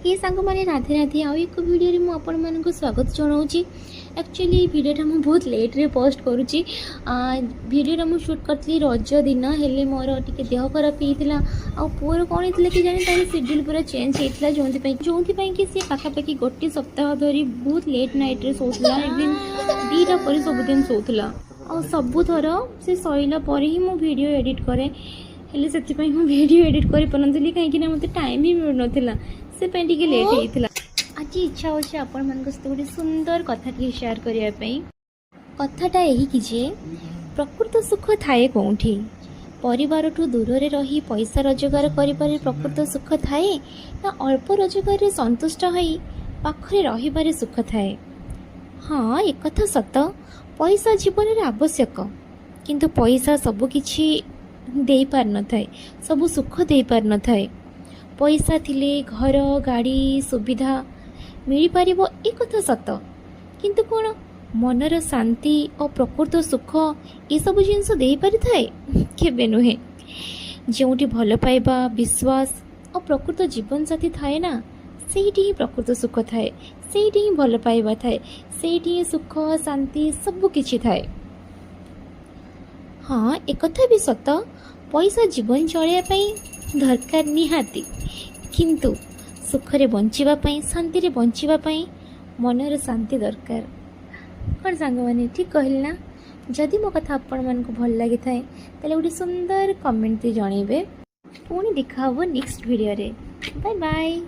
ये सांग मैंने राधे राधे आउ एक वीडियो में आपण मानक स्वागत जनाऊँगी। एक्चुअली वीडियोटा मुझे बहुत लेट्रे पोस्ट करुँची। वीडियोटा मुझे शूट करी रज दिन हेले मोर टे देह खराब होता आ पुअर कौन होता कि जाने तार शेड्यूल पूरा चेंज होता जो कि सी पाखापाखि गोटे सप्ताह धरी बहुत लेट नाइट रे सोला एक दिन 2टा पर सबुदिन सोला आ सबुथर से सैला पर ही मु वीडियो एडिट करे हेले से वीडियो एडिट कर पारती कहीं मत टाइम भी मिल नाला से टे लेट होता। आज इच्छा होची आपण मन सहित गोटे सुंदर कथा शेयर करने कथाटा यही कि जे प्रकृत सुख थाए कौटी परिवार ठू दूर रे रही पैसा रोजगार करिबारे प्रकृत सुख थाए ना अल्प रोजगार रे संतुष्ट होई पाखरे रहिबारे सुख थाए। हाँ एक कथा सत पैसा जीवन रे आवश्यक किंतु पैसा सब किछि दे पार न थाए सब सुख दे पार न थाए। पैसा थिले घर गाड़ी सुविधा मिल पारिबो एक कथा सत किंतु कोन मनर शांति और प्रकृत सुख ये सब जिनस दे पारि थाए केबे नुहे। जोंटी भल पाइबा विश्वास और प्रकृत जीवन साथी थाए ना सेठी ही प्रकृत सुख थाए सेठी ही भल पाइबा थाए सेठी ही सुख शांति सब किछि थाए। हाँ एक कथा भी सत पैसा जीवन चलैया दरकार निहाती किंतु सुखरे बंचिबा पई शांति रे बंचिबा पई मनर शांति दरकार। कौन सांग मैंने ठीक कहली ना। जदि मो कथा आपण मानक भल लगी थाए ताले गोटे सुंदर कमेंट जनइबे। पुणी देखा नेक्स्ट वीडियो रे। Bye bye.